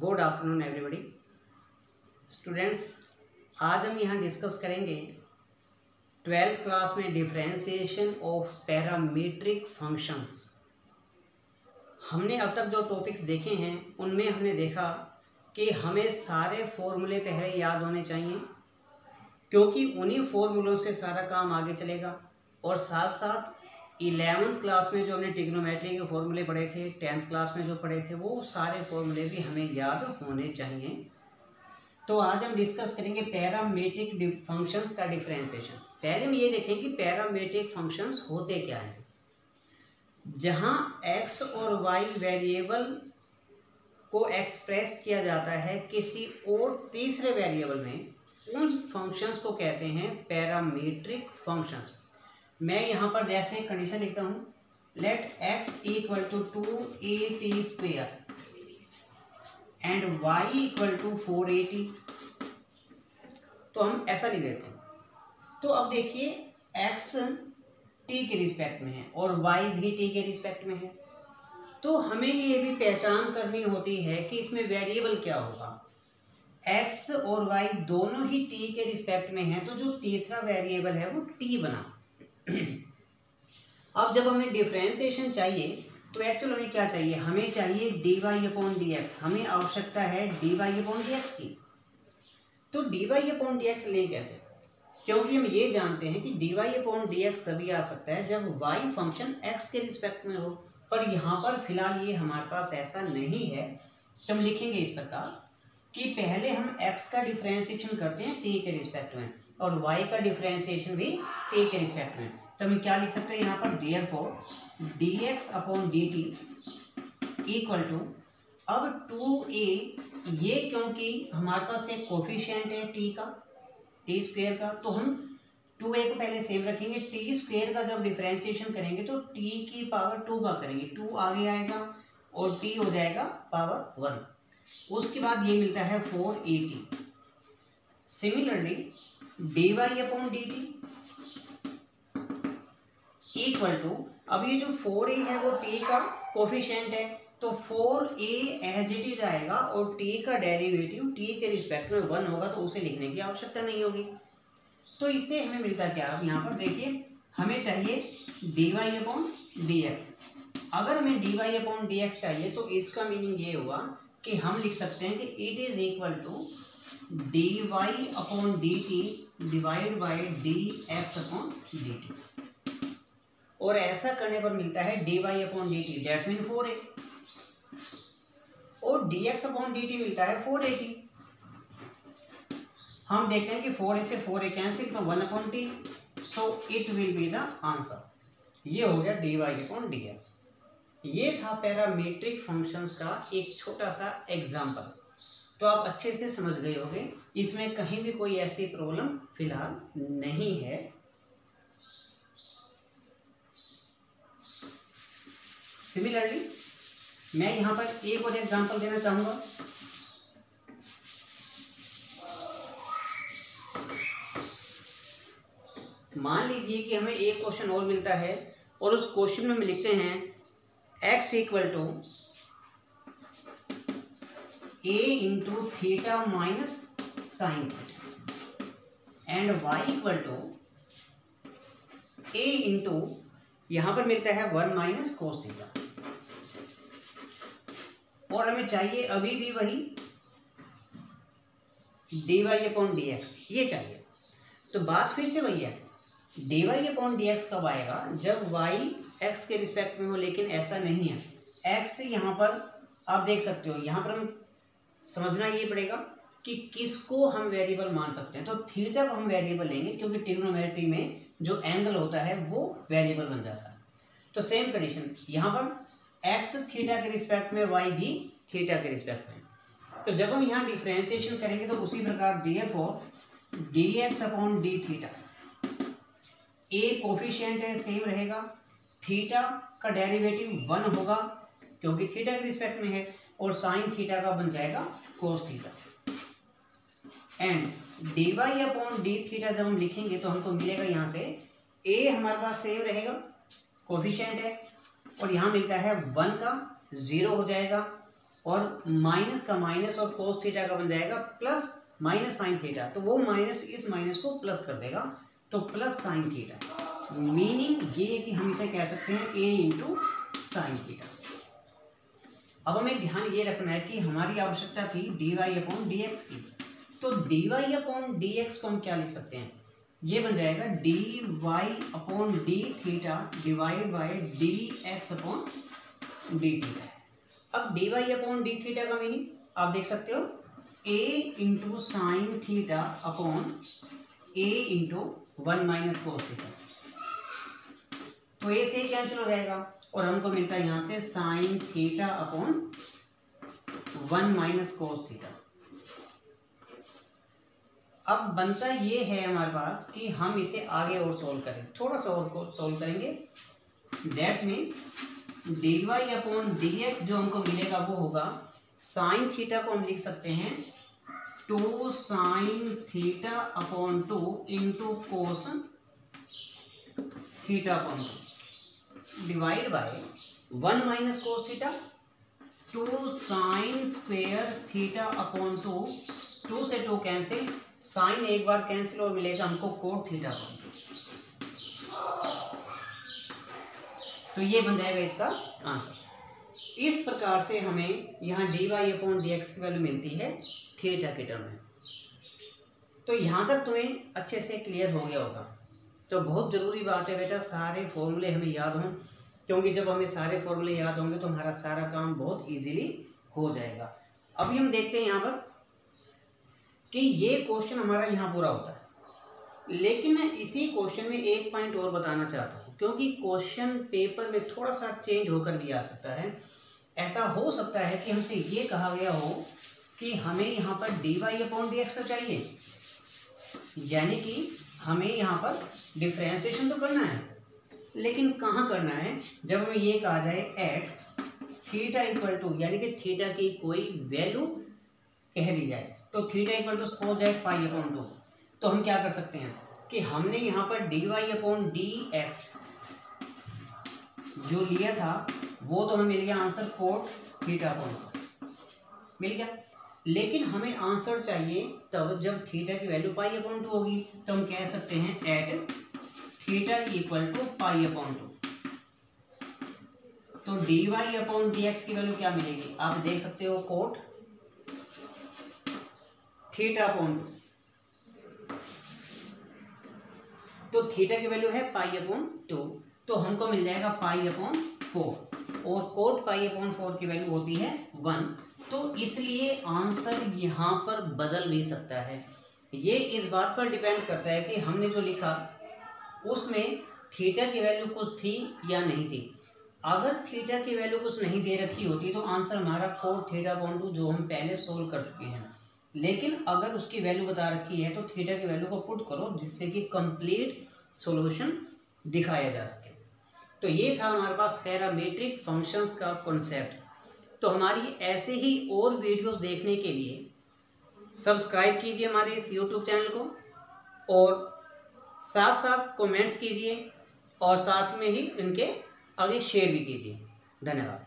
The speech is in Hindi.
Good afternoon everybody. स्टूडेंट्स, आज हम यहाँ डिस्कस करेंगे 12th क्लास में डिफरेंशिएशन ऑफ पैरामीट्रिक फंक्शंस। हमने अब तक जो टॉपिक्स देखे हैं उनमें हमने देखा कि हमें सारे फॉर्मूले पहले याद होने चाहिए, क्योंकि उन्हीं फॉर्मूलों से सारा काम आगे चलेगा। और साथ साथ 11th क्लास में जो हमने ट्रिग्नोमेट्री के फॉर्मूले पढ़े थे, 10th क्लास में जो पढ़े थे, वो सारे फॉर्मूले भी हमें याद होने चाहिए। तो आज हम डिस्कस करेंगे पैरामीट्रिक फंक्शंस का डिफरेंशिएशन। पहले हम ये देखें कि पैरामीट्रिक फंक्शंस होते क्या हैं। जहाँ x और y वेरिएबल को एक्सप्रेस किया जाता है किसी और तीसरे वेरिएबल में, उन फंक्शंस को कहते हैं पैरामीट्रिक फंक्शंस। मैं यहाँ पर जैसे कंडीशन लिखता हूँ, let x equal to 2at square and y equal to 4at, तो हम ऐसा लिख देते हैं। तो अब देखिए x t के रिस्पेक्ट में है और y भी t के रिस्पेक्ट में है, तो हमें ये भी पहचान करनी होती है कि इसमें वेरिएबल क्या होगा। x और y दोनों ही t के रिस्पेक्ट में है, तो जो तीसरा वेरिएबल है वो t बना। अब जब हमें डिफरेंशिएशन चाहिए तो एक्चुअल हमें क्या चाहिए, हमें चाहिए dy/dx। हमें आवश्यकता है dy/dx की। तो dy/dx लें कैसे, क्योंकि हम ये जानते हैं कि dy/dx तभी आ सकता है जब y फंक्शन x के रिस्पेक्ट में हो, पर यहाँ पर फिलहाल ये हमारे पास ऐसा नहीं है। तो हम लिखेंगे इस प्रकार कि पहले हम x का डिफरेंशिएशन करते हैं t के रिस्पेक्ट में और y का डिफरेंशिएशन भी t के रिस्पेक्ट में। तो हम क्या लिख सकते हैं यहाँ पर, देयरफॉर dx/dt इक्वल टू, अब 2a, ये क्योंकि हमारे पास एक कोफिशिएंट है t का, t स्क्वेयर का, तो हम 2a को पहले सेम रखेंगे। t स्क्वेयर का जब डिफरेंशिएशन करेंगे तो t की पावर 2 का करेंगे, 2 आगे आएगा और t हो जाएगा पावर 1। उसके बाद ये मिलता है 4at। Similarly dy/dt equal to, अब ये जो 4a है वो t का कोफिशिएंट है, तो 4a एज इट इज आएगा और t का डेरिवेटिव t के रिस्पेक्ट में 1 होगा, तो उसे लिखने की आवश्यकता नहीं होगी। तो इससे हमें मिलता क्या, अब यहाँ पर देखिए हमें चाहिए dy/dx। अगर हमें dy/dx चाहिए तो इसका मीनिंग ये हुआ कि हम लिख सकते हैं कि it is equal to dy/dt divide by dx/dt। और ऐसा करने पर मिलता है dy/dt, दैट्स मीन 4a, और dx/dt मिलता है 4at। हम देखते हैं कि 4a से 4a कैंसिल, तो 1/t, so it will be the answer. ये हो गया dy/dx। ये था पैरामीट्रिक फंक्शंस का एक छोटा सा एग्जाम्पल। तो आप अच्छे से समझ गए होंगे, इसमें कहीं भी कोई ऐसी प्रॉब्लम फिलहाल नहीं है। सिमिलरली मैं यहाँ पर एक और एग्जांपल देना चाहूँगा। मान लीजिए कि हमें एक क्वेश्चन और मिलता है और उस क्वेश्चन में हम लिखते हैं x equal to a into theta minus sine theta and y equal to a into, यहाँ पर मिलता है 1 माइनस कोस थीटा, और हमें चाहिए अभी भी वही dy/dx, ये चाहिए। तो बात फिर से वही है, dy/dx कब आएगा, जब y x के रिस्पेक्ट में हो, लेकिन ऐसा नहीं है। x यहाँ पर आप देख सकते हो, यहाँ पर हम समझना ये पड़ेगा कि किसको हम वेरिएबल मान सकते हैं। तो थीटा को हम वेरिएबल लेंगे, क्योंकि ट्रिग्नोमेट्री में जो एंगल होता है वो वेरिएबल बन जाता है। तो सेम कंडीशन यहाँ पर x थीटा के रिस्पेक्ट में, y भी थीटा के रिस्पेक्ट में। तो जब हम यहाँ डिफरेंशिएशन करेंगे तो उसी प्रकार देयरफॉर dx/dθ, a कोफिशिएंट है सेम रहेगा, थीटा का डेरिवेटिव 1 होगा क्योंकि थीटा के रिस्पेक्ट में है, और साइन थीटा का बन जाएगा कोस थीटा। एंड dy/dθ जब हम लिखेंगे तो हमको मिलेगा यहाँ से a हमारे पास सेम रहेगा, कोफिशिएंट है, और यहाँ मिलता है 1 का 0 हो जाएगा, और माइनस का माइनस और कोस थीटा का बन जाएगा प्लस माइनस साइन थीटा, तो वो माइनस इस माइनस को प्लस कर देगा, तो प्लस साइन थीटा। मीनिंग ये है कि हम इसे कह सकते हैं a इंटू साइन थीटा। अब हमें ध्यान ये रखना है कि हमारी आवश्यकता थी dy अपॉन डी एक्स की, तो dy अपॉन डी एक्स को हम क्या लिख सकते हैं, ये बन जाएगा dy upon D theta divide by D x upon D theta. अब dy अपॉन डी थीटा का मीनिंग आप देख सकते हो a into sine theta upon a into 1 minus cos theta, तो a से कैंसिल हो जाएगा और हमको मिलता है यहाँ से sine theta upon 1 minus cos theta. अब बनता ये है हमारे पास कि हम इसे आगे और सोल्व करें, थोड़ा सा और सोल्व करेंगे। That's mean d y upon d x जो हमको मिलेगा वो होगा साइन थीटा को हम लिख सकते हैं 2 sine theta upon 2 into cos theta upon 2 divide by 1 minus cos theta 2 sine square theta upon 2, 2 से 2 कैंसिल, साइन एक बार कैंसिल और मिलेगा हमको कोट थीटा अपॉन 2, तो ये बन जाएगा इसका आंसर। इस प्रकार से हमें यहाँ d y upon d x की वैल्यू मिलती है थीटा के टर्म में। तो यहाँ तक तुम्हें अच्छे से क्लियर हो गया होगा। तो बहुत ज़रूरी बात है बेटा सारे फॉर्मूले हमें याद हों, क्योंकि जब हमें सारे फॉर्मूले याद होंगे तो हमारा सारा काम बहुत इजीली हो जाएगा। अभी हम देखते हैं यहाँ पर कि ये क्वेश्चन हमारा यहाँ पूरा होता है, लेकिन मैं इसी क्वेश्चन में एक पॉइंट और बताना चाहता हूँ, क्योंकि क्वेश्चन पेपर में थोड़ा सा चेंज होकर भी आ सकता है। ऐसा हो सकता है कि हमसे ये कहा गया हो कि हमें यहाँ पर d y upon d x चाहिए, यानी कि हमें यहाँ पर डिफ्रेंशिएशन तो करना है, लेकिन कहाँ करना है, जब हमें ये कहा जाए एट थीटा इक्वल टू, यानी कि थीटा की कोई वैल्यू कह दी जाए, तो theta equal to suppose that pi upon 2, तो हम क्या कर सकते हैं कि हमने यहाँ पर d y upon d x जो लिया था वो तो हमें मिल गया आंसर कोट थीटा अपॉन मिल गया, लेकिन हमें आंसर चाहिए तब जब थीटा की वैल्यू पाई अपॉन 2 होगी, तो हम कह सकते हैं at theta equal to pi upon 2, तो d y upon d x की वैल्यू क्या मिलेगी आप देख सकते हो कोट थीटा अपॉन 2, तो थीटा की वैल्यू है पाई अपॉन 2, तो हमको मिल जाएगा पाई अपॉन 4 और कोट पाई अपॉन 4 की वैल्यू होती है 1, तो इसलिए आंसर यहाँ पर बदल भी सकता है। ये इस बात पर डिपेंड करता है कि हमने जो लिखा उसमें थीटा की वैल्यू कुछ थी या नहीं थी। अगर थीटा की वैल्यू कुछ नहीं दे रखी होती तो आंसर हमारा कोट थीटा अपॉन 2 जो हम पहले सोल्व कर चुके हैं, लेकिन अगर उसकी वैल्यू बता रखी है तो थीटा की वैल्यू को पुट करो जिससे कि कंप्लीट सॉल्यूशन दिखाया जा सके। तो ये था हमारे पास पैरामीट्रिक फंक्शंस का कॉन्सेप्ट। तो हमारी ऐसे ही और वीडियोस देखने के लिए सब्सक्राइब कीजिए हमारे इस यूट्यूब चैनल को और साथ साथ कमेंट्स कीजिए और साथ में ही इनके आगे शेयर भी कीजिए। धन्यवाद।